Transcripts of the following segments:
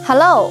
Hello.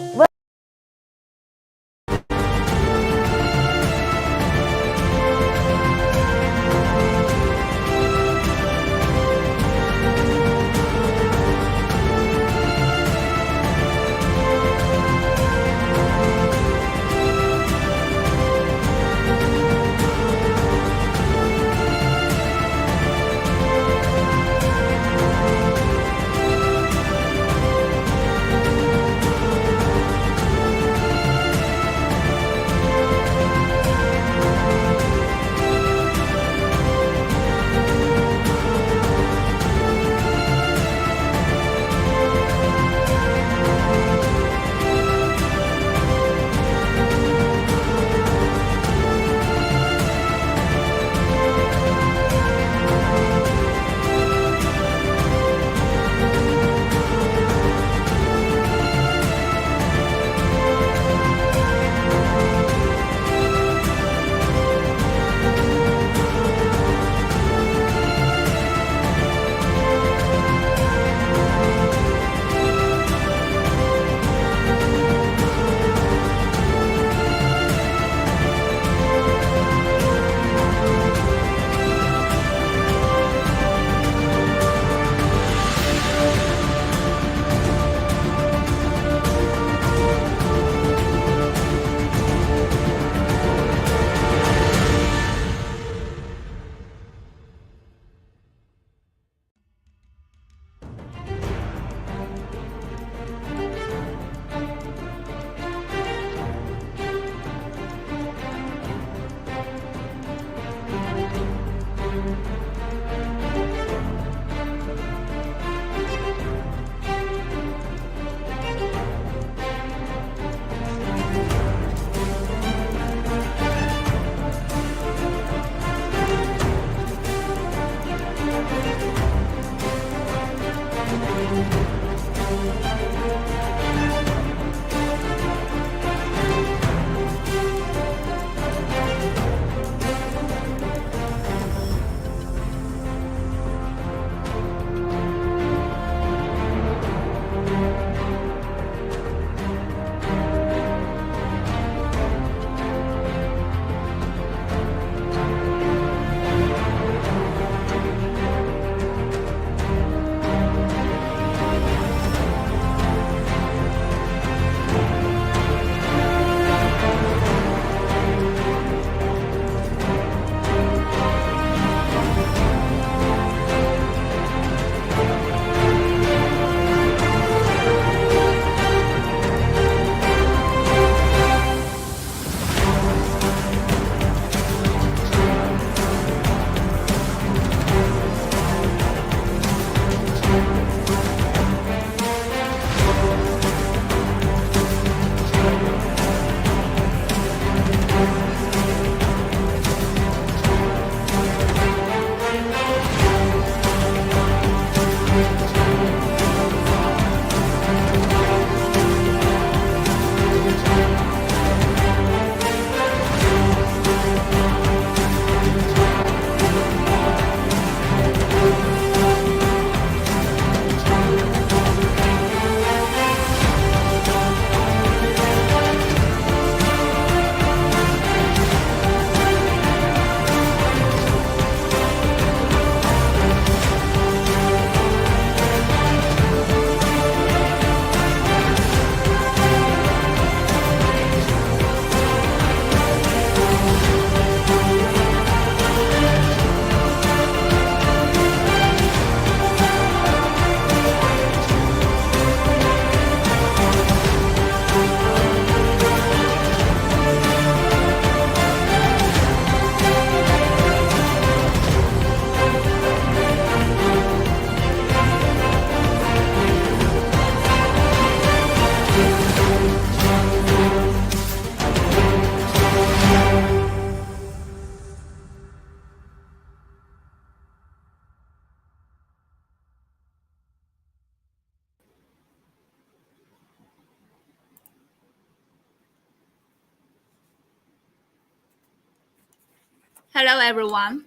Hello, everyone.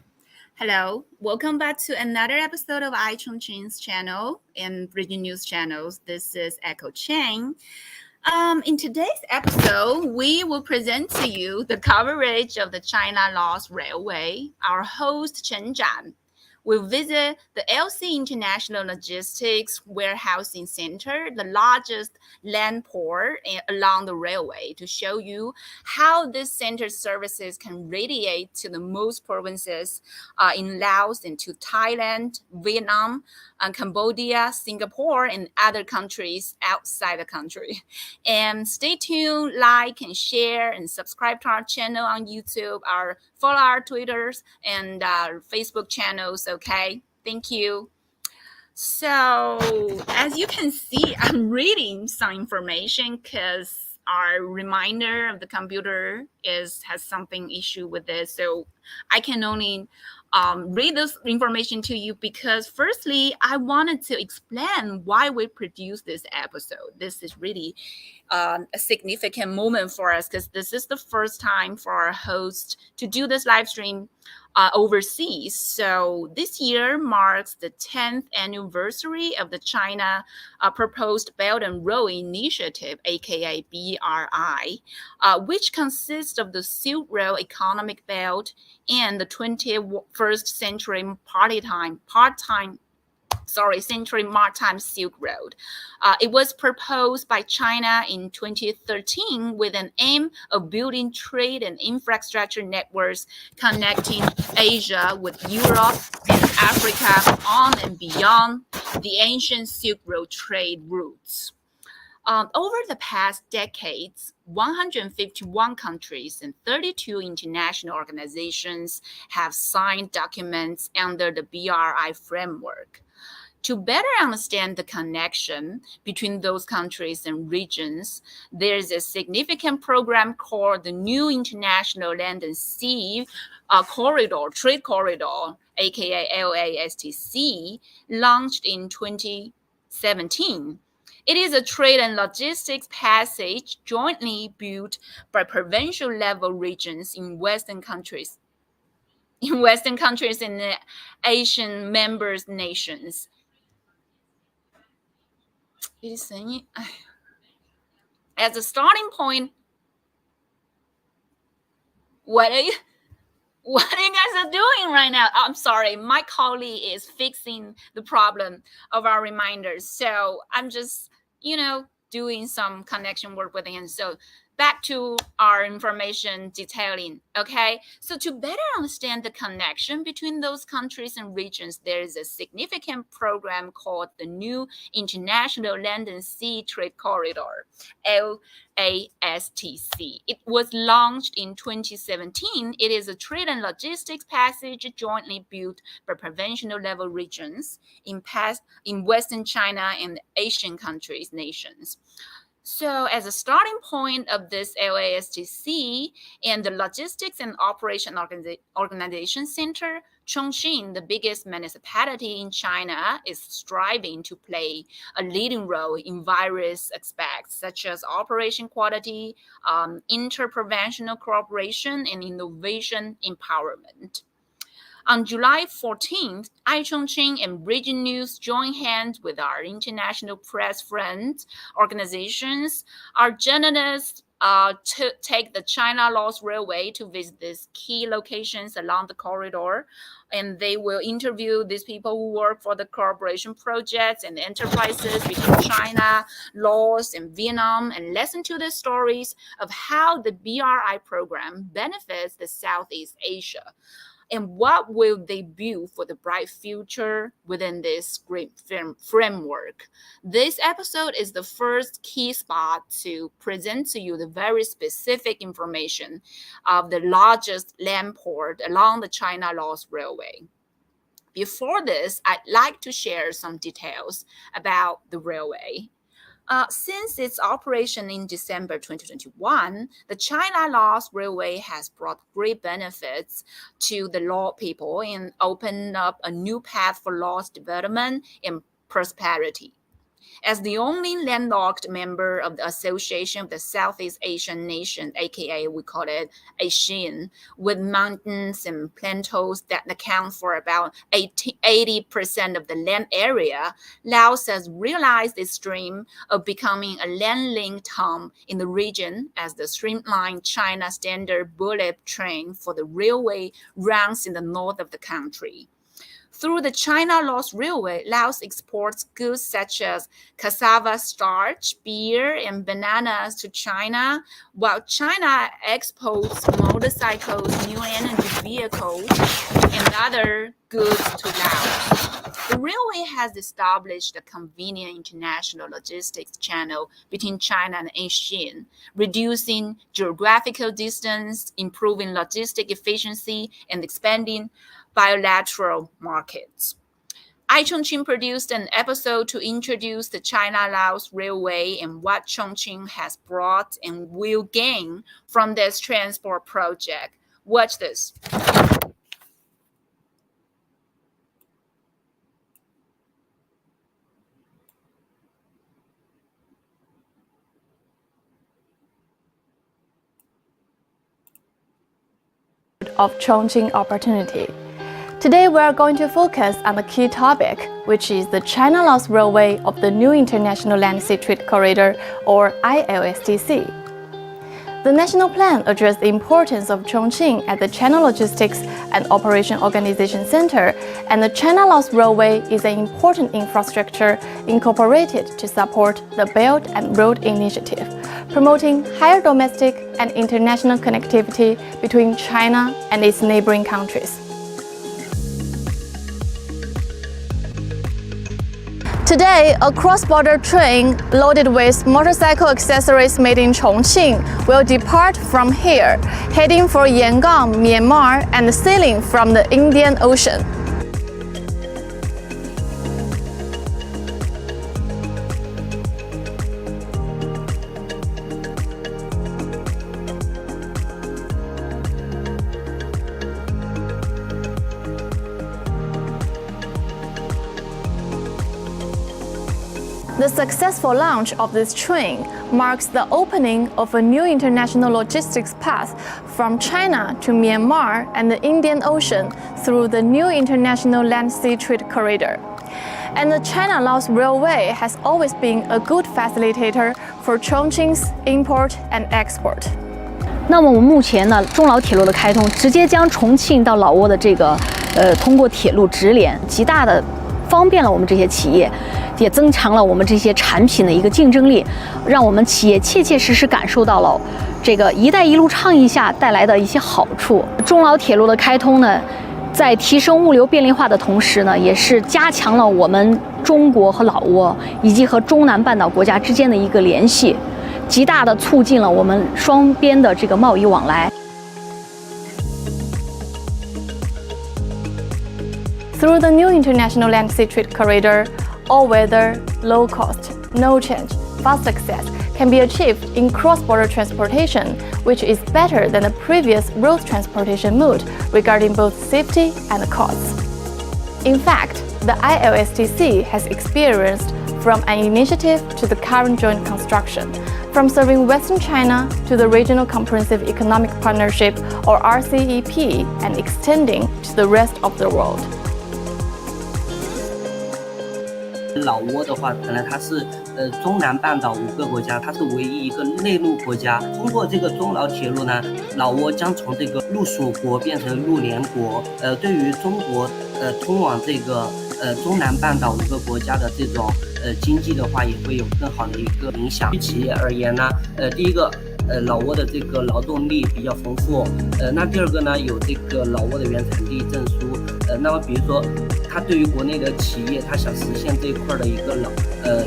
Hello. Welcome back to another episode of iChongqing's channel and Region News channels. This is Echo Chang. In today's episode, we will present to you the coverage of the China-Laos Railway. Our host, Chen Zhan, will visit the LC International Logistics Warehousing Center, the largest land port along the railway, to show you how this center's services can radiate to the most provinces in Laos and to Thailand, Vietnam, and Cambodia, Singapore, and other countries outside the country. And stay tuned, like and share and subscribe to our channel on YouTube, follow our Twitters and our Facebook channels, okay? Thank you. So as you can see, I'm reading some information because our reminder of the computer has something issue with it. So I can only read this information to you because firstly, I wanted to explain why we produced this episode. This is really a significant moment for us because this is the first time for our host to do this live stream overseas. So this year marks the 10th anniversary of the China Proposed Belt and Road Initiative, aka BRI, which consists of the Silk Road Economic Belt and the 21st Century Century Maritime Silk Road. It was proposed by China in 2013 with an aim of building trade and infrastructure networks connecting Asia with Europe and Africa on and beyond the ancient Silk Road trade routes. Over the past decades, 151 countries and 32 international organizations have signed documents under the BRI framework. To better understand the connection between those countries and regions, there's a significant program called the New International Land and Sea Trade Corridor, aka LASTC, launched in 2017. It is a trade and logistics passage jointly built by provincial level regions in Western countries in the Asian members nations. As a starting point, what are you what are you guys are doing right now? I'm sorry, my colleague is fixing the problem of our reminders. So I'm just, doing some connection work with him. So back to our information detailing. Okay. So to better understand the connection between those countries and regions, there is a significant program called the New International Land and Sea Trade Corridor, LASTC. It was launched in 2017. It is a trade and logistics passage jointly built by provincial level regions in Western China and Asian countries, nations. So, as a starting point of this LASTC and the Logistics and Operation Organization Center, Chongqing, the biggest municipality in China, is striving to play a leading role in various aspects, such as operation quality, interprovincial cooperation, and innovation empowerment. On July 14th, iChongqing and Region News joined hands with our international press friends organizations. Our journalists to take the China-Laos Railway to visit these key locations along the corridor, and they will interview these people who work for the cooperation projects and enterprises between China, Laos, and Vietnam, and listen to the stories of how the BRI program benefits the Southeast Asia and what will they build for the bright future within this great framework. This episode is the first key spot to present to you the very specific information of the largest land port along the China-Laos Railway. Before this, I'd like to share some details about the railway. Since its operation in December 2021, the China-Laos Railway has brought great benefits to the Lao people and opened up a new path for Laos development and prosperity. As the only landlocked member of the Association of the Southeast Asian Nations, aka we call it ASEAN, with mountains and plateaus that account for about 80% of the land area, Laos has realized its dream of becoming a land-linked hub in the region as the streamlined China Standard bullet train for the railway runs in the north of the country. Through the China-Laos Railway, Laos exports goods such as cassava starch, beer, and bananas to China, while China exports motorcycles, new energy vehicles, and other goods to Laos. The railway has established a convenient international logistics channel between China and ASEAN, reducing geographical distance, improving logistic efficiency, and expanding bilateral markets. iChongqing produced an episode to introduce the China-Laos Railway and what Chongqing has brought and will gain from this transport project. Watch this. Of Chongqing opportunity. Today we are going to focus on the key topic, which is the China-Laos Railway of the New International Land Sea Trade Corridor, or ILSTC. The national plan addressed the importance of Chongqing as the China Logistics and Operation Organization Center, and the China-Laos Railway is an important infrastructure incorporated to support the Belt and Road Initiative, promoting higher domestic and international connectivity between China and its neighboring countries. Today, a cross-border train loaded with motorcycle accessories made in Chongqing will depart from here, heading for Yangon, Myanmar, and sailing from the Indian Ocean. The successful launch of this train marks the opening of a new international logistics path from China to Myanmar and the Indian Ocean through the new International Land Sea Trade Corridor. And the China-Laos Railway has always been a good facilitator for Chongqing's import and export. 那么我们目前呢，中老铁路的开通，直接将重庆到老挝的这个通过铁路直连，极大的方便了我们这些企业，也增强了我们这些产品的一个竞争力，让我们企业切切实实感受到了这个“一带一路”倡议下带来的一些好处。中老铁路的开通呢，在提升物流便利化的同时呢，也是加强了我们中国和老挝以及和中南半岛国家之间的一个联系，极大的促进了我们双边的这个贸易往来。 Through the new International Land Sea Trade Corridor, all weather, low cost, no change, fast access can be achieved in cross-border transportation, which is better than the previous road transportation mode regarding both safety and costs. In fact, the ILSTC has experienced from an initiative to the current joint construction, from serving Western China to the Regional Comprehensive Economic Partnership or RCEP and extending to the rest of the world. 老挝的话，本来它是中南半岛5个国家，它是唯一一个内陆国家。通过这个中老铁路呢，老挝将从这个陆属国变成陆联国。对于中国通往这个中南半岛5个国家的这种经济的话，也会有更好的一个影响。对企业而言呢，第一个。老挝的这个劳动力比较丰富，那第二个呢，有这个老挝的原产地证书，那么比如说，它对于国内的企业，它想实现这一块的一个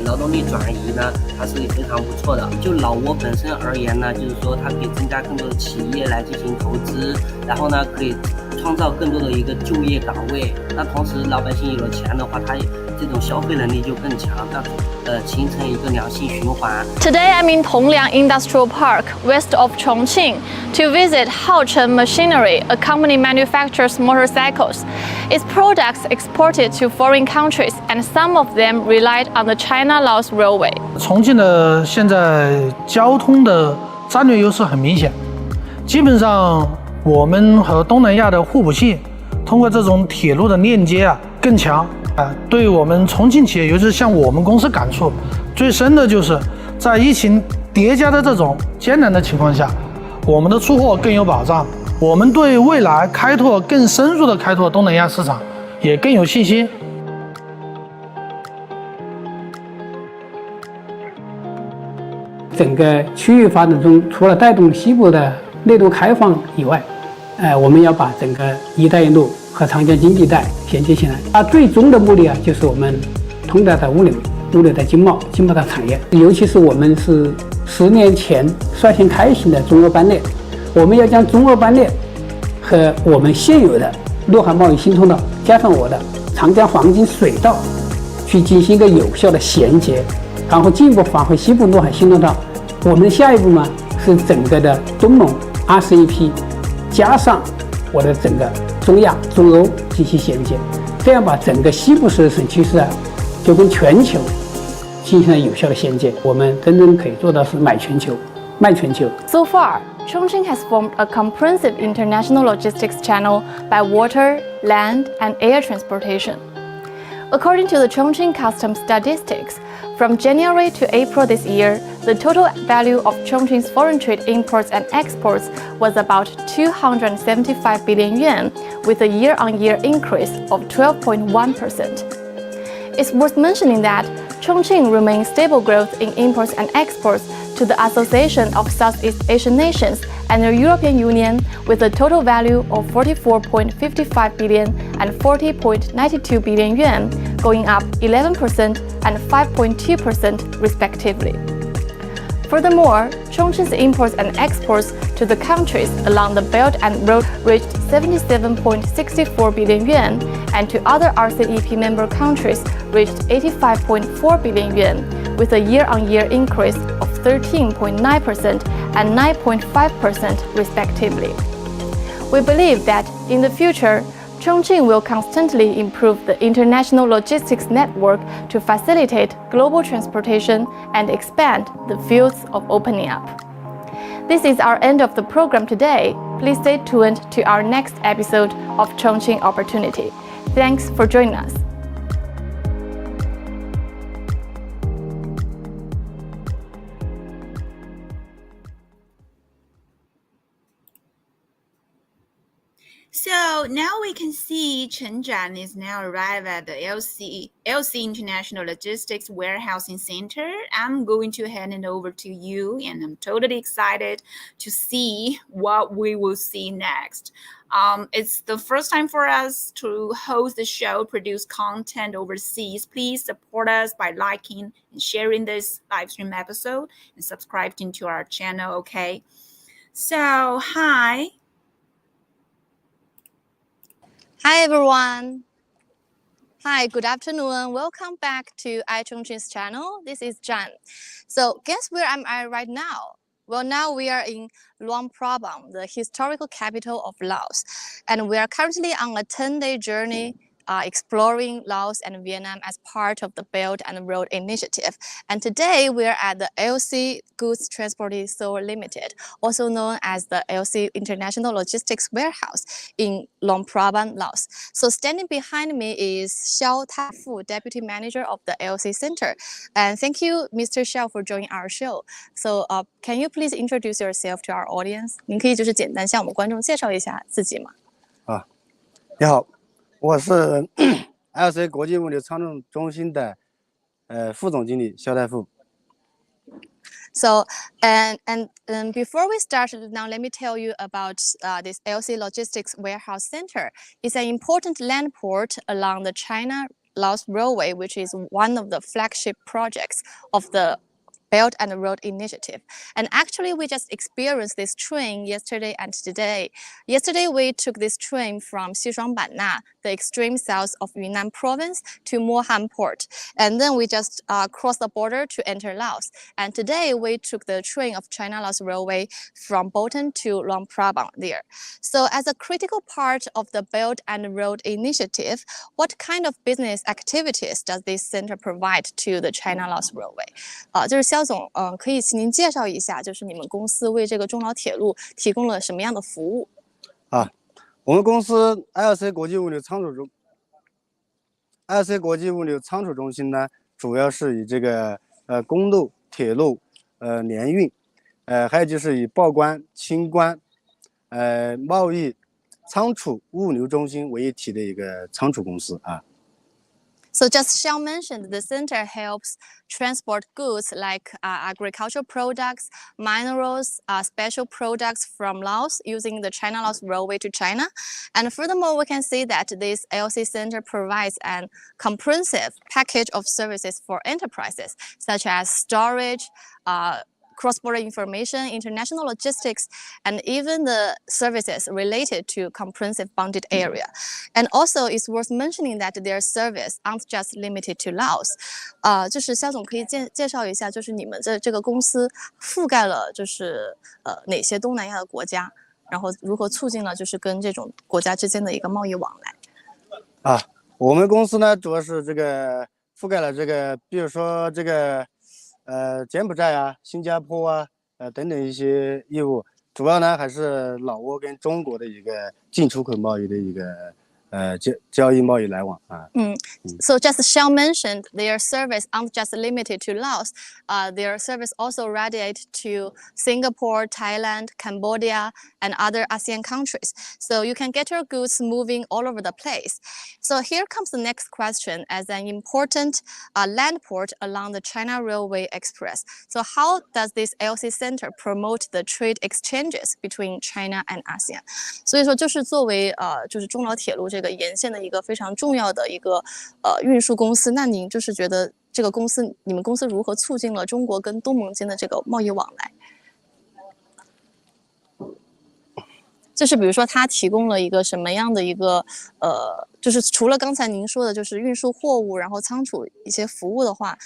劳动力转移呢，它是非常不错的。就老挝本身而言呢，就是说它可以增加更多的企业来进行投资，然后呢，可以创造更多的一个就业岗位。那同时，老百姓有了钱的话，他这种消费能力就更强，形成一个良性循环。Today I'm in Tongliang Industrial Park, west of Chongqing, to visit Haochen Machinery, a company manufactures motorcycles. Its products exported to foreign countries, and some of them relied on the China-Laos railway. 重庆的现在交通的战略优势很明显，基本上我们和东南亚的互补性，通过这种铁路的链接更强。对我们重庆企业，尤其是像我们公司感触最深的就是在疫情叠加的这种艰难的情况下，我们的出货更有保障，我们对未来更深入的开拓东南亚市场也更有信心。整个区域发展中，除了带动西部的内陆开放以外，我们要把整个“一带一路”和长江经济带衔接起来。它最终的目的就是我们通达的物流的经贸的产业，尤其是我们是10年前率先开行的中俄班列，我们要将中俄班列和我们现有的陆海贸易新通道，加上我的长江黄金水道，去进行一个有效的衔接，然后进一步发挥西部陆海新通道。我们下一步呢是整个的东盟 RCEP 加上我的整个中亚、中欧进行衔接，这样把整个西部十省区市就跟全球进行了有效的衔接。我们真正可以做到是买全球、卖全球。So far, Chongqing has formed a comprehensive international logistics channel by water, land, and air transportation. According to the Chongqing Customs statistics, from January to April this year, the total value of Chongqing's foreign trade imports and exports was about 275 billion yuan, with a year-on-year increase of 12.1%. It's worth mentioning that Chongqing remains stable growth in imports and exports to the Association of Southeast Asian Nations and the European Union, with a total value of 44.55 billion and 40.92 billion yuan, going up 11% and 5.2% respectively. Furthermore, Chongqing's imports and exports to the countries along the Belt and Road reached 77.64 billion yuan, and to other RCEP member countries reached 85.4 billion yuan, with a year-on-year increase of 13.9% and 9.5% respectively. We believe that in the future, Chongqing will constantly improve the international logistics network to facilitate global transportation and expand the fields of opening up. This is our end of the program today. Please stay tuned to our next episode of Chongqing Opportunity. Thanks for joining us. So now we can see Chen Zhan is now arrived at the LC International Logistics Warehousing Center. I'm going to hand it over to you, and I'm totally excited to see what we will see next. It's the first time for us to host the show, produce content overseas. Please support us by liking and sharing this live stream episode and subscribing to our channel, okay? So, hi. Hi everyone. Hi, good afternoon. Welcome back to iChongqing's channel. This is Zhan. So guess where am I right now? Well, now we are in Luang Prabang, the historical capital of Laos. And we are currently on a 10-day journey exploring Laos and Vietnam as part of the Belt and Road Initiative. And today we are at the LC Goods Transporting Seoul Limited, also known as the LC International Logistics Warehouse in Luang Prabang, Laos. So standing behind me is Xiao Taifu, Deputy Manager of the LC Center. And thank you, Mr. Xiao, for joining our show. So can you please introduce yourself to our audience? 您可以就是简单向我们观众介绍一下自己吗？你好。我是 LC 国际物流仓储中心的副总经理肖大富。So, and before we start, now let me tell you about this LC Logistics Warehouse Center. It's an important land port along the China-Laos Railway, which is one of the flagship projects of the Belt and Road Initiative. And actually, we just experienced this train yesterday and today. Yesterday, we took this train from Xishuangbanna, the extreme south of Yunnan province, to Mohan Port. And then we just crossed the border to enter Laos. And today, we took the train of China-Laos Railway from Bolton to Luang Prabang there. So as a critical part of the Belt and Road Initiative, what kind of business activities does this center provide to the China-Laos Railway? 就是肖总，可以请您介绍一下，就是你们公司为这个中老铁路提供了什么样的服务？我们公司 ILC 国际物流仓储中心呢，主要是以这个公路、铁路、联运，还有就是以报关、清关、贸易、仓储、物流中心为一体的一个仓储公司啊。So just Xiao mentioned, the center helps transport goods like agricultural products, minerals, special products from Laos using the China-Laos Railway to China. And furthermore, we can see that this LC center provides an comprehensive package of services for enterprises, such as storage, cross-border information, international logistics, and even the services related to comprehensive bounded area. And also, it's worth mentioning that their service aren't just limited to Laos. 就是肖总可以介绍一下，就是你们这个公司覆盖了就是哪些东南亚的国家，然后如何促进了就是跟这种国家之间的一个贸易往来。我们公司呢，主要是这个覆盖了这个，比如说这个。柬埔寨啊、新加坡啊，等等一些业务，主要呢还是老挝跟中国的一个进出口贸易的一个交易贸易来往啊。So just Xiao mentioned, their service aren't just limited to Laos. Their service also radiate to Singapore, Thailand, Cambodia, and other ASEAN countries. So you can get your goods moving all over the place. So here comes the next question. As an important land port along the China Railway Express, so how does this LC center promote the trade exchanges between China and ASEAN? 所以说，就是作为就是中老铁路这个沿线的一个非常重要的一个运输公司，那您就是觉得这个公司，你们公司如何促进了中国跟东盟间的这个贸易往来？就是比如说，它提供了一个什么样的一个就是除了刚才您说的，就是运输货物，然后仓储一些服务的话，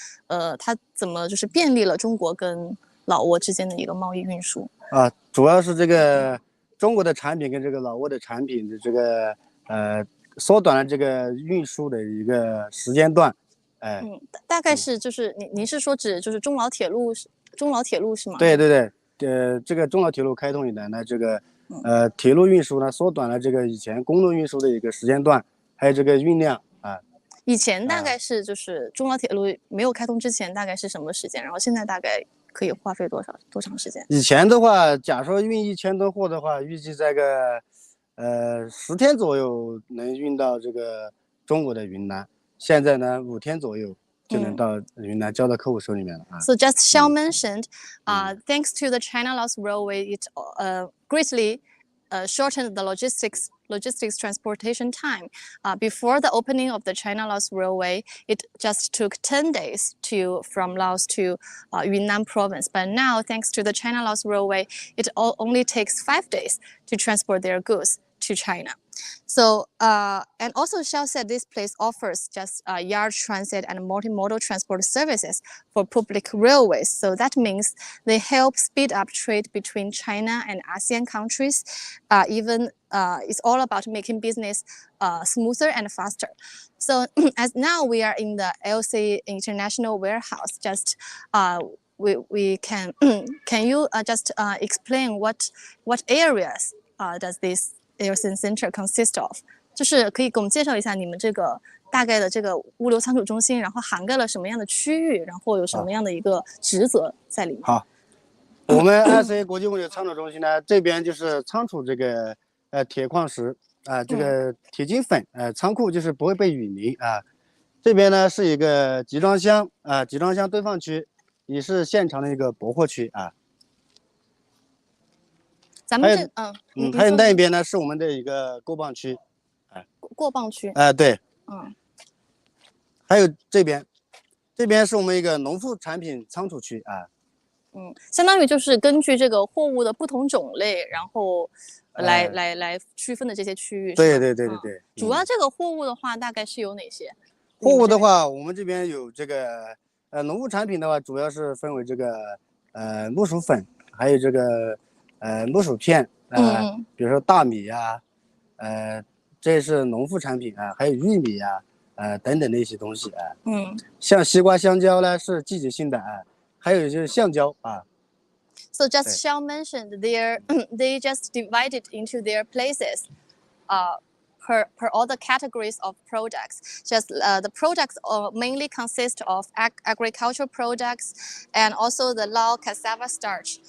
它怎么就是便利了中国跟老挝之间的一个贸易运输？主要是这个中国的产品跟这个老挝的产品的这个缩短了这个运输的一个时间段。大概是就是您是说指就是中老铁路是吗？对，这个中老铁路开通以来呢，这个铁路运输呢缩短了这个以前公路运输的一个时间段，还有这个运量啊。以前大概是就是中老铁路没有开通之前大概是什么时间？然后现在大概可以花费多长时间？以前的话，假说运1000吨货的话，预计这个10天左右能运到这个中国的云南。现在呢，5天左右就能到云南交到客户手里面了。So just Xiao mentioned, thanks to the China-Laos Railway, it greatly shortened the logistics transportation time. Before the opening of the China-Laos Railway, it just took 10 days from Laos to Yunnan province. But now, thanks to the China-Laos Railway, it only takes 5 days to transport their goods to China. So, and also Xiao said this place offers just yard transit and multimodal transport services for public railways. So that means they help speed up trade between China and ASEAN countries. It's all about making business smoother and faster. So as now we are in the LC International Warehouse, just we can you just explain what areas does this LC Center consist of？ 就是可以给我们介绍一下你们这个大概的这个物流仓储中心，然后涵盖了什么样的区域，然后有什么样的一个职责在里面？好，我们 ICA 国际物流仓储中心呢，这边就是仓储这个铁矿石这个铁筋粉仓库就是不会被雨淋啊。这边呢是一个集装箱集装箱堆放区，也是现场的一个驳货区啊。咱们还有那边呢是我们的一个过磅区，过磅区。对，还有这边这边是我们一个农副产品仓储区啊。相当于就是根据这个货物的不同种类，然后来区分的这些区域。对对对对对。主要这个货物的话，大概是有哪些？货物的话，我们这边有这个农副产品的话，主要是分为这个木薯粉，还有这个木薯片比如说大米呀，这是农副产品啊，还有玉米呀，等等的一些东西啊。像西瓜、香蕉呢是季节性的啊，还有就是橡胶啊。So just Xiao mentioned they just divided into their places, per all the categories of products. Just the products mainly consist of agricultural products and also the Lao cassava starch.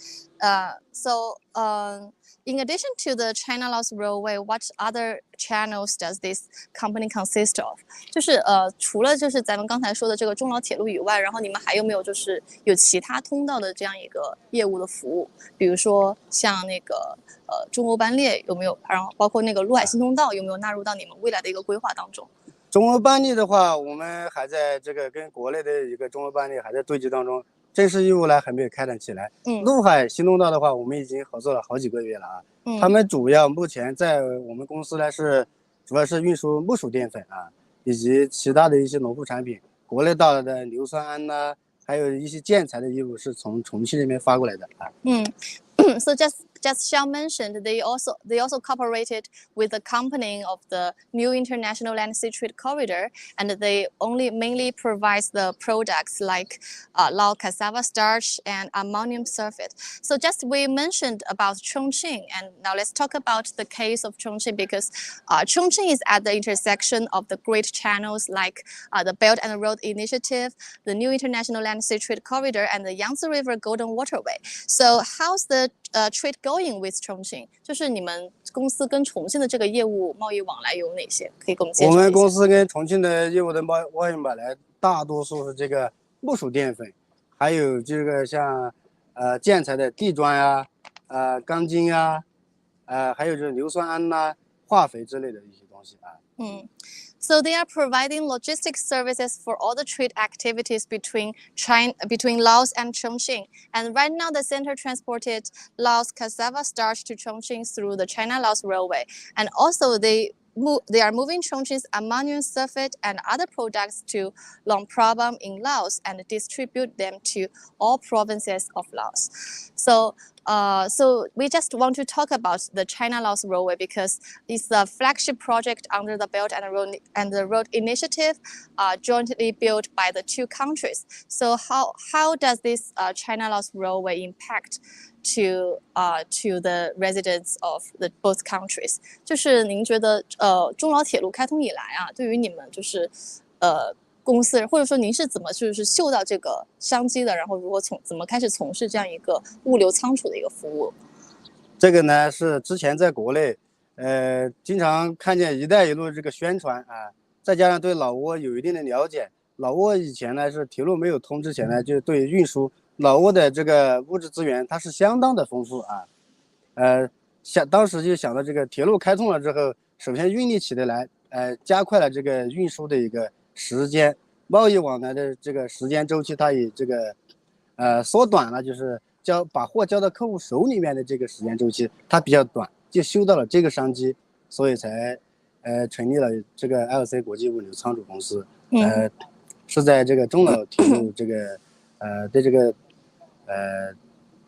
In addition to the China-Laos Railway, what other channels does this company consist of? 就是除了就是咱们刚才说的这个中老铁路以外，然后你们还有没有就是有其他通道的这样一个业务的服务？比如说像那个中欧班列有没有？然后包括那个陆海新通道有没有纳入到你们未来的一个规划当中？中欧班列的话，我们还在这个跟国内的一个中欧班列还在对接当中。正式业务呢还没有开展起来。陆海新通道的话，我们已经合作了好几个月了啊。他们主要目前在我们公司呢主要是运输木薯淀粉啊，以及其他的一些农副产品，国内到的硫酸铵呐，还有一些建材的业务是从重庆那边发过来的啊。So just Xiao mentioned they also cooperated with the company of the new international land sea trade corridor, and they mainly provides the products like Lao cassava starch and ammonium sulfate. So just we mentioned about Chongqing, and now let's talk about the case of Chongqing, because Chongqing is at the intersection of the great channels like the Belt and Road Initiative, the new international land sea trade corridor, and the Yangtze River Golden Waterway. So how's the trade going with Chongqing？ 就是你们公司跟重庆的这个业务贸易往来有哪些？可以给我们介绍一下。我们公司跟重庆的业务的贸易往来，大多数是这个木薯淀粉，还有这个像建材的地砖呀、钢筋呀、还有就是硫酸铵呐、化肥之类的一些东西啊。So they are providing logistics services for all the trade activities between Laos and Chongqing. And right now, the center transported Laos cassava starch to Chongqing through the China-Laos Railway. And also, they are moving Chongqing's ammonium sulfate and other products to Luang Prabang in Laos and distribute them to all provinces of Laos. So we just want to talk about the China-Laos Railway because it's the flagship project under the Belt and the Road Initiative, jointly built by the two countries. So how does this China-Laos Railway impact to the residents of both countries？ 就是您觉得中老铁路开通以来啊，对于你们就是公司，或者说您是怎么就是嗅到这个商机的，然后如果怎么开始从事这样一个物流仓储的一个服务？这个呢是之前在国内，经常看见“一带一路”这个宣传啊，再加上对老挝有一定的了解。老挝以前呢是铁路没有通之前呢，就对运输老挝的这个物质资源它是相当的丰富啊。当时就想到这个铁路开通了之后，首先运力起得来，加快了这个运输的一个时间，贸易往来的这个时间周期，它也这个缩短了，就是把货交到客户手里面的这个时间周期它比较短，就嗅到了这个商机，所以才成立了这个 LC 国际物流仓储公司。是在这个中老铁路这个的这个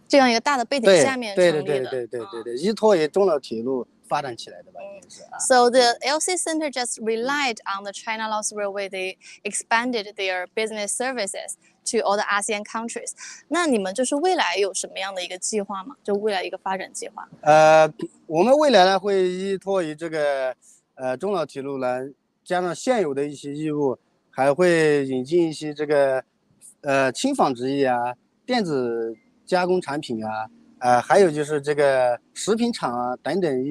这样一个大的背景下面成立的。对，依托于中老铁路发展起来的吧，应该是啊。So the LC Center just relied on the China-Laos Railway. They expanded their business services to all the ASEAN countries. 那你们就是未来有什么样的一个计划吗？就未来一个发展计划？我们未来呢会依托于这个中老铁路呢，加上现有的一些业务，还会引进一些这个轻纺织业啊、电子加工产品啊，还有就是这个食品厂啊等等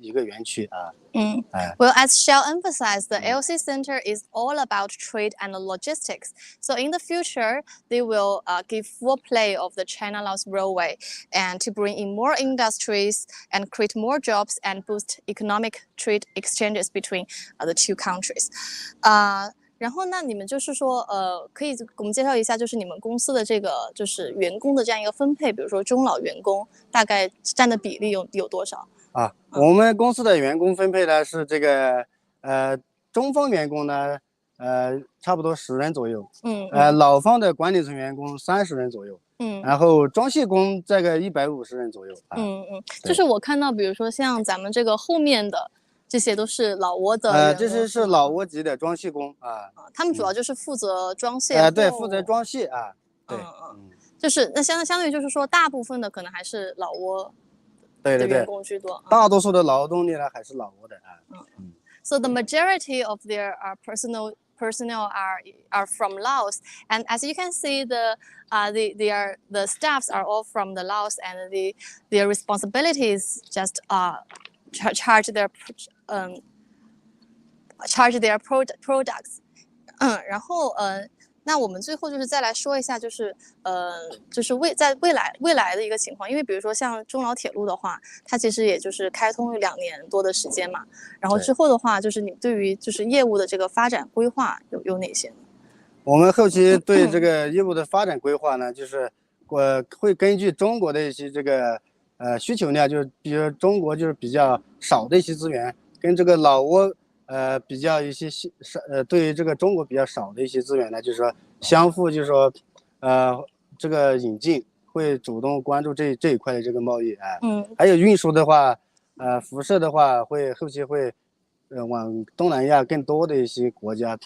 一个园区啊。Well, as Xiao emphasized, the LC Center is all about trade and logistics. So in the future, they will give full play of the China-Laos Railway and to bring in more industries and create more jobs and boost economic trade exchanges between the two countries. 然后那你们就是说，可以给我们介绍一下，就是你们公司的这个就是员工的这样一个分配，比如说中老员工大概占的比例有多少？我们公司的员工分配呢是这个中方员工呢差不多10人左右，老方的管理层员工30人左右，然后装卸工这个150人左右就是我看到，比如说像咱们这个后面的这些都是老挝的员工，这些是老挝籍的装卸工他们主要就是负责装卸，对，负责装卸对，就是那相对于就是说，大部分的可能还是老挝的员工居多，大多数的劳动力呢还是老挝的So the majority of their personnel are from Laos, and as you can see, the staffs are all from the Laos, and their responsibilities just charge their products. 然后那我们最后就是再来说一下，就是在未来的一个情况，因为比如说像中老铁路的话，它其实也就是开通2年多的时间嘛，然后之后的话，就是你对于就是业务的这个发展规划有哪些呢？我们后期对这个业务的发展规划呢，就是会根据中国的一些这个需求量，就是比如中国就是比较少的一些资源，跟这个老挝比较一些对于这个中国比较少的一些资源呢，就是说相互就是说这个引进，会主动关注这一块的这个贸易还有运输的话，辐射的话后期会往东南亚更多的一些国家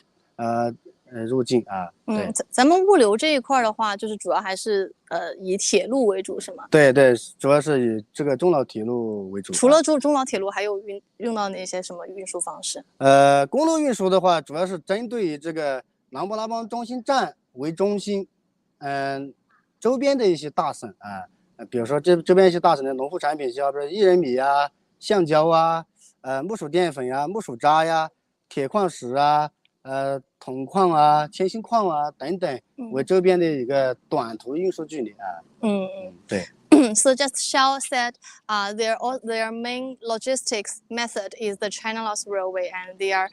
入境对，咱们物流这一块的话，就是主要还是以铁路为主，是吗？对，主要是以这个中老铁路为主。除了中老铁路，还有用到哪些什么运输方式？公路运输的话，主要是针对于这个琅勃拉邦中心站为中心，周边的一些大省比如说这边一些大省的农副产品，像比如薏仁米橡胶木薯淀粉木薯渣铁矿石铜矿铅锌矿等等，为周边的一个短途运输距离对。So just Xiao said, their main logistics method is the China-Laos Railway, and they are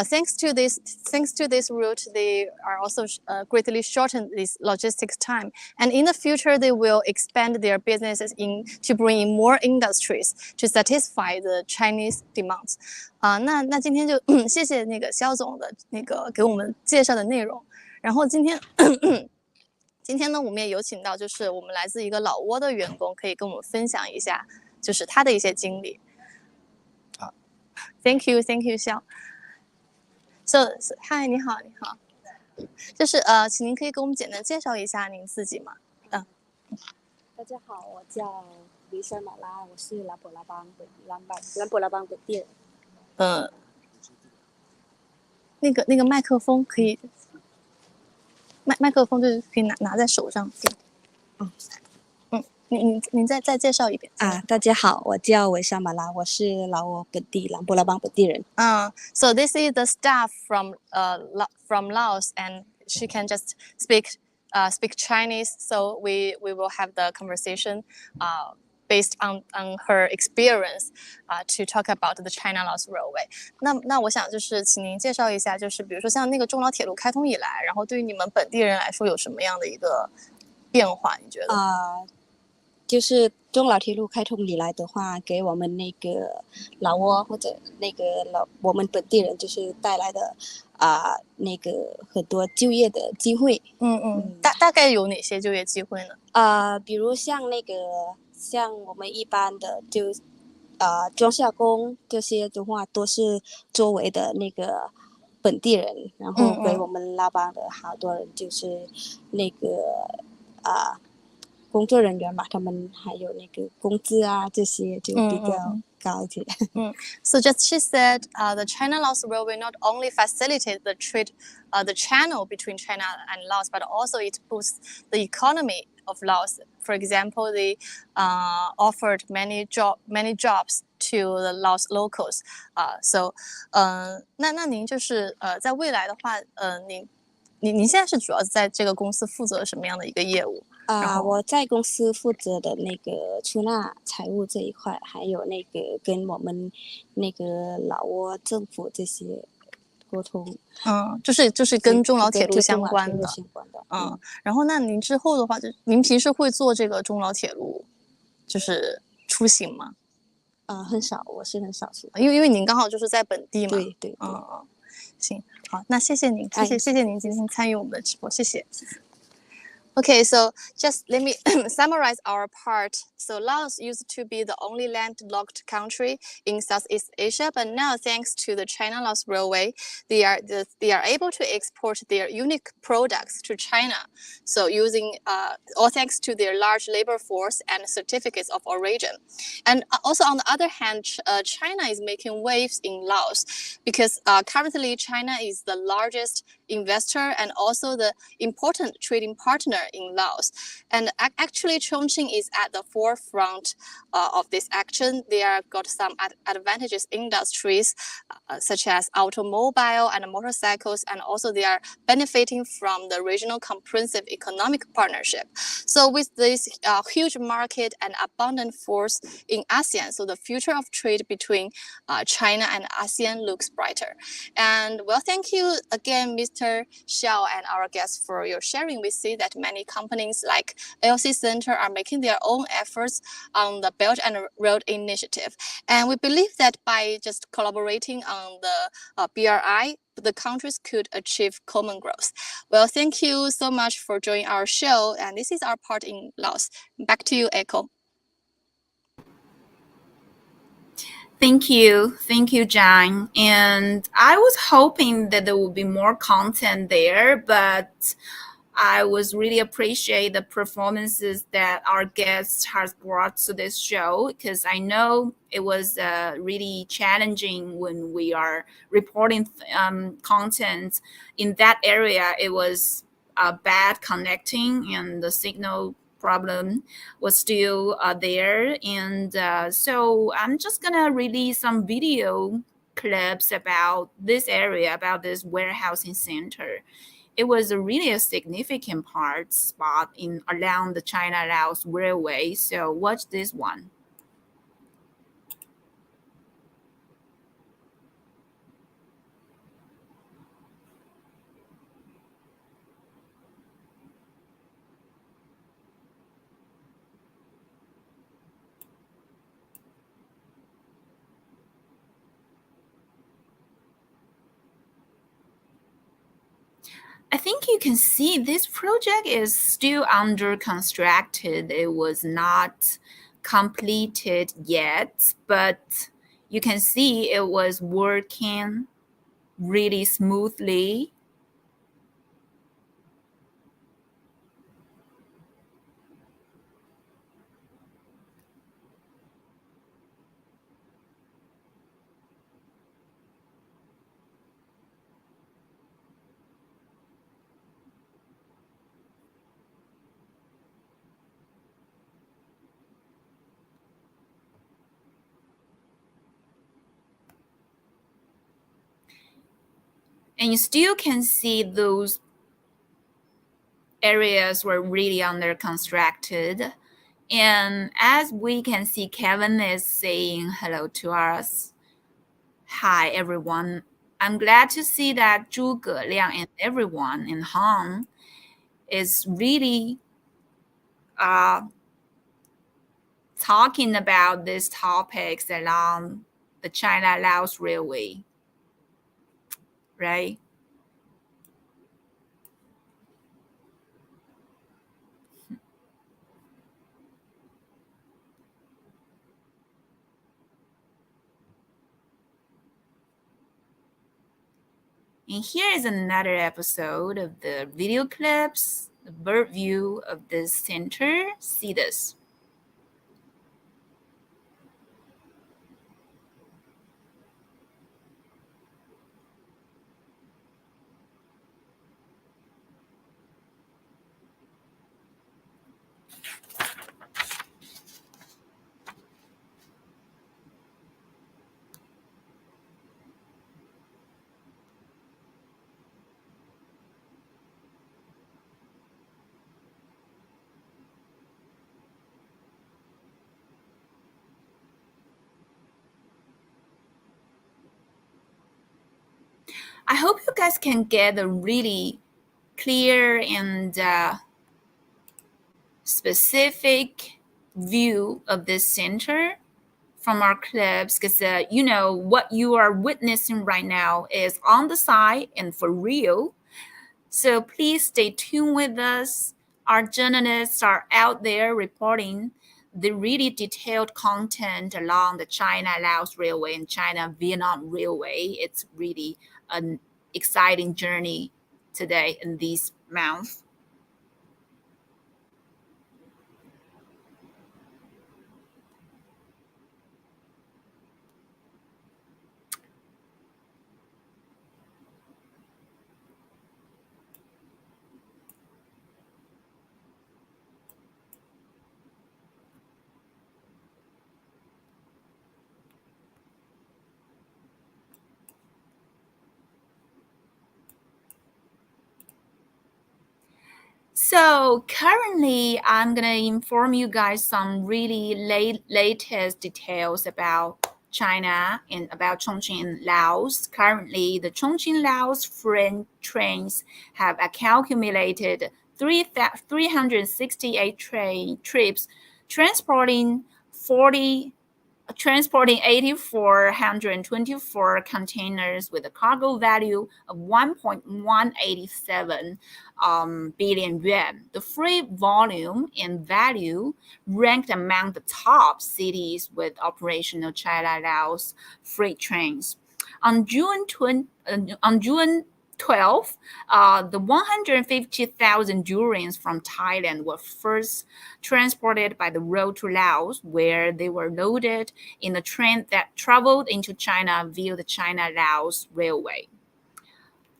thanks to this route, they are also greatly shortened this logistics time. And in the future, they will expand their businesses to bring in more industries to satisfy the Chinese demands. 那今天就谢谢那个肖总的那个给我们介绍的内容。然后今天呢，我们也有请到就是我们来自一个老挝的员工，可以跟我们分享一下就是他的一些经历。Thank you,肖。Hi， 你好。就是请您可以给我们简单介绍一下您自己吗？大家好，我叫黎山马拉，我是兰博拉邦本地人。那个麦克风可以。麦克风就是可以拿在手上。您再介绍一遍大家好，我叫维沙马拉，我是老挝本地兰博拉邦本地人。So this is the staff from Laos, and she can just speak Chinese. So we will have the conversation based on her experience to talk about the China-Laos Railway. 那我想就是请您介绍一下，就是比如说像那个中老铁路开通以来，然后对于你们本地人来说有什么样的一个变化？你觉得？就是中老铁路开通以来的话，给我们那个老挝或者那个我们本地人就是带来的那个很多就业的机会。大概有哪些就业机会呢？比如像我们一般的就装卸工这些的话，都是周围的那个本地人，然后给我们拉邦的好多人就是那个工作人员吧，他们还有那个工资这些就比较高一点。So just she said, the China-Laos Railway not only facilitates the trade, the channel between China and Laos, but also it boosts the economy of Laos. For example, they offered many jobs to the Laos locals. So, 那您就是在未来的话，您现在是主要在这个公司负责什么样的一个业务？我在公司负责的那个出纳财务这一块，还有那个跟我们那个老挝政府这些沟通。就是跟中老铁路跟相关的。然后那您之后的话，您平时会坐这个中老铁路，就是出行吗？很少，我是很少去。因为您刚好就是在本地嘛。对。行，好，那谢谢您，谢谢您今天参与我们的直播，谢谢。 Okay, so just let me summarize our part. So Laos used to be the only landlocked country in Southeast Asia, but now thanks to the China-Laos Railway, they are able to export their unique products to China. So using all thanks to their large labor force and certificates of origin. And also on the other hand, China is making waves in Laos because currently China is the largest investor and also the important trading partner in Laos. And actually, Chongqing is at the forefront of this action. They are got some advantageous industries such as automobile and motorcycles, and also they are benefiting from the regional comprehensive economic partnership. So with this huge market and abundant force in ASEAN, so the future of trade between China and ASEAN looks brighter. And well, thank you again, Mr. Xiao and our guests for your sharing. We see that many companies like AOC Center are making their own efforts on the Belt and Road Initiative. And we believe that by just collaborating on the BRI, the countries could achieve common growth. Well, thank you so much for joining our show. And this is our part in Laos. Back to you, Echo. Thank you, John. And I was hoping that there would be more content there, but I was really appreciate the performances that our guest has brought to this show, because I know it was really challenging when we are reporting content in that area. It was bad connecting and the signal problem was still there. And so I'm just gonna release some video clips about this area, about this warehousing center. It was really a significant spot in along the China-Laos railway. So watch this one. I think you can see this project is still under constructed. It was not completed yet, but you can see it was working really smoothly. And you still can see those areas were really under constructed. And as we can see, Kevin is saying hello to us. Hi, everyone. I'm glad to see that Zhuge Liang and everyone in Han is really talking about these topics along the China-Laos Railway, right? And here is another episode of the video clips, the bird view of this center. See this. I hope you guys can get a really clear and specific view of this center from our clips, because what you are witnessing right now is on the side and for real. So please stay tuned with us. Our journalists are out there reporting the really detailed content along the China-Laos Railway and China-Vietnam Railway. It's really an exciting journey today in these months. So currently, I'm gonna inform you guys some really latest details about China and about Chongqing and Laos. Currently, the Chongqing Laos freight trains have accumulated 368 train trips, transporting 8,424 containers with a cargo value of 1.187 billion yuan. The freight volume and value ranked among the top cities with operational China-Laos freight trains. On June 12th, the 150,000 durians from Thailand were first transported by the road to Laos, where they were loaded in a train that traveled into China via the China-Laos Railway.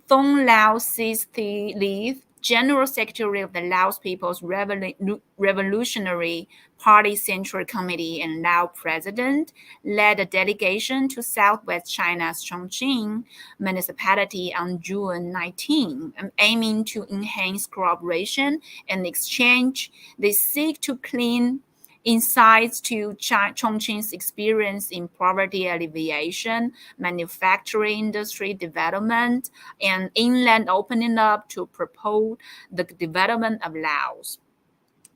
Thong Lao Sis Thi Lee, General Secretary of the Laos People's Revolutionary Party Central Committee and Lao President, led a delegation to southwest China's Chongqing municipality on June 19, aiming to enhance cooperation and exchange. They seek to clean insights to Chongqing's experience in poverty alleviation, manufacturing industry development, and inland opening up to propel the development of Laos.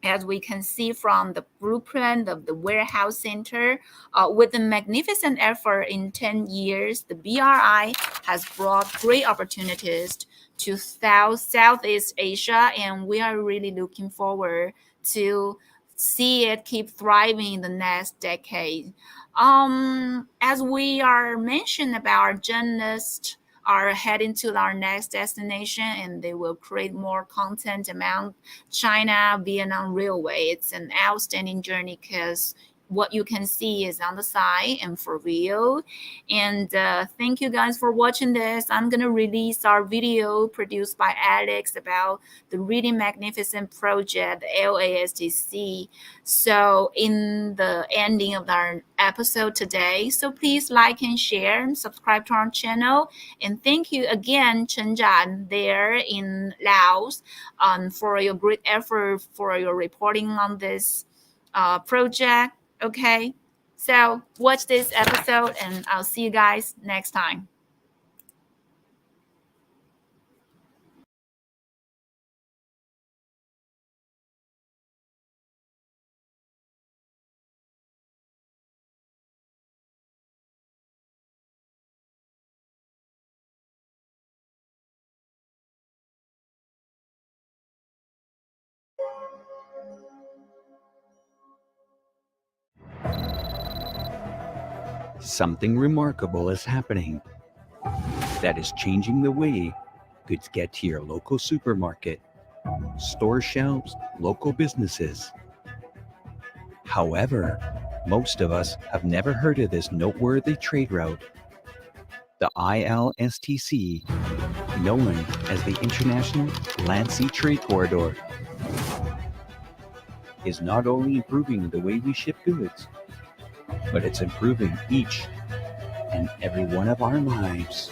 As we can see from the blueprint of the warehouse center, with a magnificent effort in 10 years, the BRI has brought great opportunities to Southeast Asia, and we are really looking forward to see it keep thriving in the next decade. As we are mentioned about our journalists are heading to our next destination, and they will create more content about China-Vietnam Railway. It's an outstanding journey because what you can see is on the side and for real. And thank you guys for watching this. I'm going to release our video produced by Alex about the really magnificent project, the LASDC. So in the ending of our episode today, so please like and share and subscribe to our channel. And thank you again, Chen Zhan, there in Laos, for your great effort, for your reporting on this project. Okay, so watch this episode and I'll see you guys next time. Something remarkable is happening that is changing the way goods get to your local supermarket, store shelves, local businesses. However, most of us have never heard of this noteworthy trade route. The ILSTC, known as the International Land Sea Trade Corridor, is not only improving the way we ship goods, but it's improving each and every one of our lives.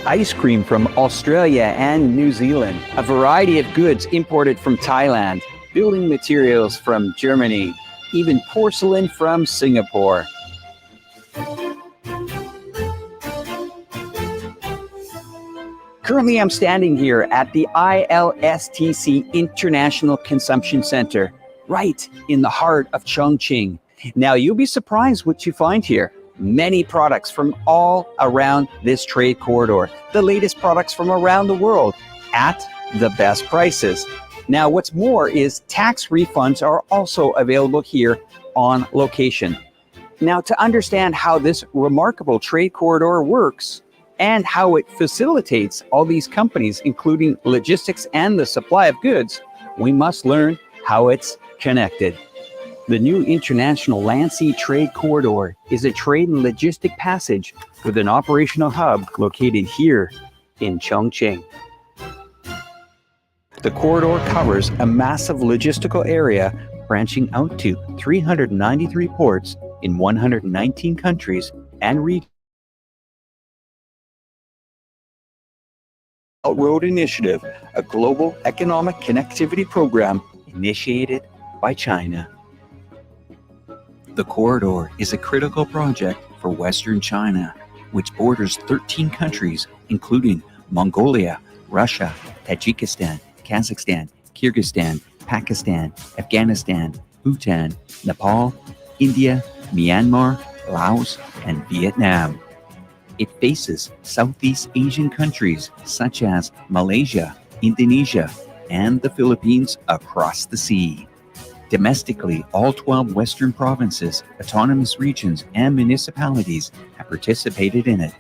ice cream from Australia and New Zealand, a variety of goods imported from Thailand, building materials from Germany, even porcelain from Singapore. Currently, I'm standing here at the ILSTC International Consumption Center, right in the heart of Chongqing. Now, you'll be surprised what you find here. Many products from all around this trade corridor, the latest products from around the world at the best prices. Now, what's more is tax refunds are also available here on location. Now, to understand how this remarkable trade corridor works and how it facilitates all these companies, including logistics and the supply of goods, we must learn how it's connected. The new International Land Sea Trade Corridor is a trade and logistic passage with an operational hub located here in Chongqing. The corridor covers a massive logistical area branching out to 393 ports in 119 countries and regions. Road Initiative, a global economic connectivity program initiated by China. The corridor is a critical project for Western China, which borders 13 countries, including Mongolia, Russia, Tajikistan, Kazakhstan, Kyrgyzstan, Pakistan, Afghanistan, Bhutan, Nepal, India, Myanmar, Laos, and Vietnam. It faces Southeast Asian countries such as Malaysia, Indonesia, and the Philippines across the sea. Domestically, all 12 Western provinces, autonomous regions, and municipalities have participated in it.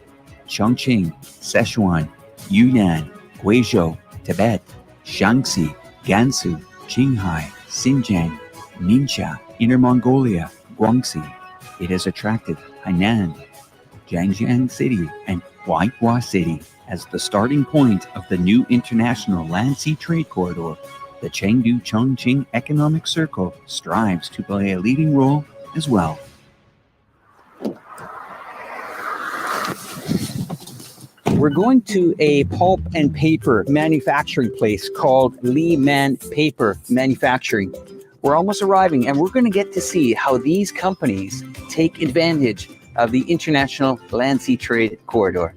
Chongqing, Sichuan, Yunnan, Guizhou, Tibet, Shaanxi, Gansu, Qinghai, Xinjiang, Ningxia, Inner Mongolia, Guangxi. It has attracted Hainan, Jiangjiang City, and Huaihua City as the starting point of the new International Land Sea Trade Corridor. The Chengdu-Chongqing Economic Circle strives to play a leading role as well. We're going to a pulp and paper manufacturing place called Li Man Paper Manufacturing. We're almost arriving, and we're going to get to see how these companies take advantage of the International Land Sea Trade Corridor.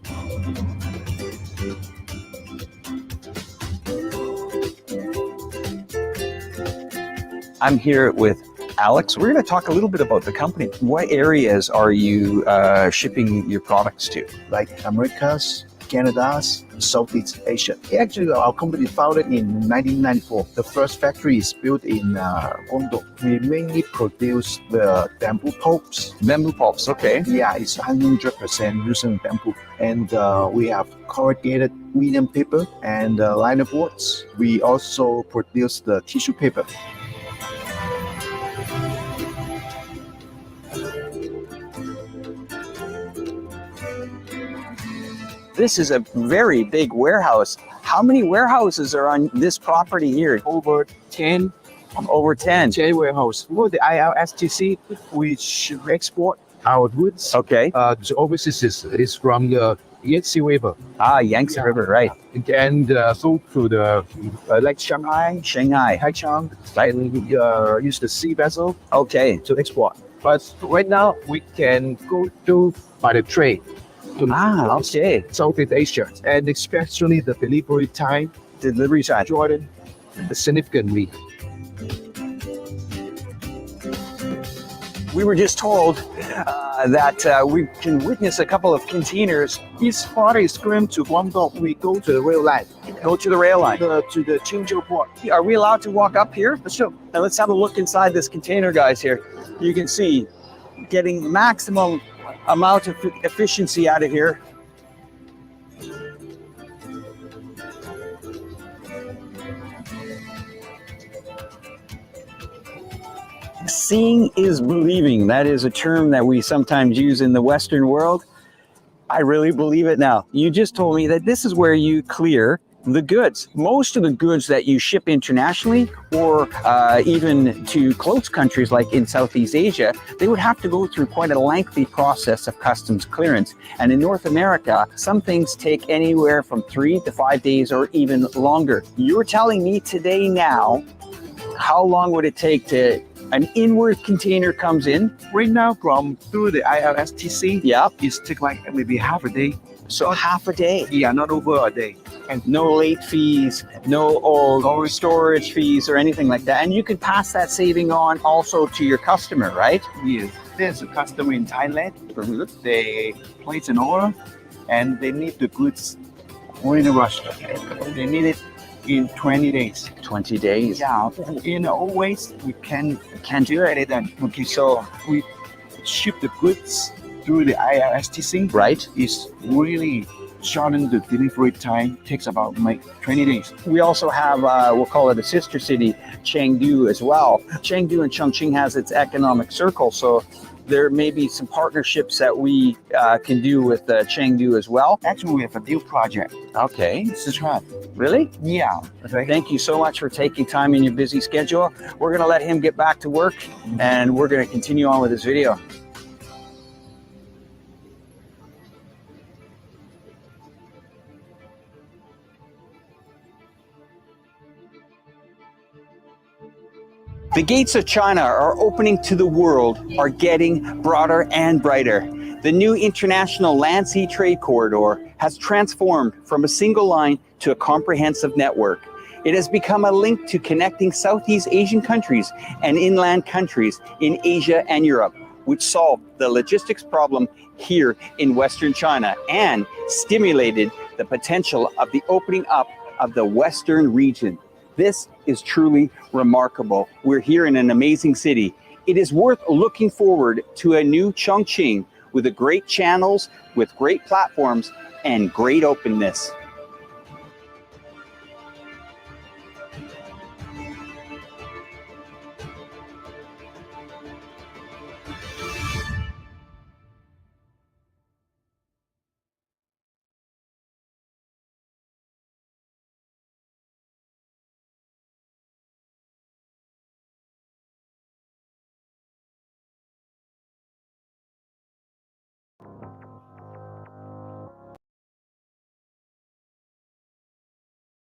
I'm here with Alex. We're going to talk a little bit about the company. What areas are you shipping your products to? Like Americas, Canada's, Southeast Asia. Actually, our company founded in 1994. The first factory is built in Guangdong. We mainly produce the bamboo pulps. Bamboo pulps, okay. Yeah, it's 100% using bamboo. And we have corrugated medium paper and liner boards. We also produce the tissue paper. This is a very big warehouse. How many warehouses are on this property here? Over 10. Over 10. 10 warehouse. For the ILSTC, we should export our goods. Okay. The overseas is from the Yangtze River. Yangtze River, right. And so to the like Shanghai, Haichang, right. We use the sea vessel to export. But right now we can go to by the trade to Southeast Asia, and especially the delivery time Jordan significantly. We were just told that we can witness a couple of containers. This part is going to Guangdong. We go to the rail line. Go to the rail line. To the Qingzhou port. Are we allowed to walk up here? Sure. Now let's have a look inside this container, guys, here. You can see getting maximum amount of efficiency out of here. Seeing is believing. That is a term that we sometimes use in the Western world. I really believe it now. You just told me that this is where you clear the goods. Most of the goods that you ship internationally or even to close countries like in Southeast Asia, they would have to go through quite a lengthy process of customs clearance. And in North America, some things take anywhere from 3 to 5 days or even longer. You're telling me today now, how long would it take to an inward container comes in? Right now, from through the ILSTC, Yeah. it's take like maybe half a day. So half a day. Yeah, not over a day. And no late fees, no storage fees or anything like that. And you can pass that saving on also to your customer, right? Yes. There's a customer in Thailand. They place an order and they need the goods in a rush. They need it in 20 days. 20 days. Yeah. In always we can't do anything. Okay, so we ship the goods through the ILSTC. Right. It's really shorten the delivery time. Takes about 20 days. We also have, we'll call it a sister city, Chengdu as well. Chengdu and Chongqing has its economic circle, so there may be some partnerships that we can do with Chengdu as well. Actually, we have a new project. Okay. Sichuan. Really? Yeah. Okay. Thank you so much for taking time in your busy schedule. We're going to let him get back to work, and we're going to continue on with this video. The gates of China are opening to the world, are getting broader and brighter. The new international land-sea trade corridor has transformed from a single line to a comprehensive network. It has become a link to connecting Southeast Asian countries and inland countries in Asia and Europe, which solved the logistics problem here in Western China and stimulated the potential of the opening up of the Western region. This is truly remarkable. We're here in an amazing city. It is worth looking forward to a new Chongqing with great channels, with great platforms, and great openness.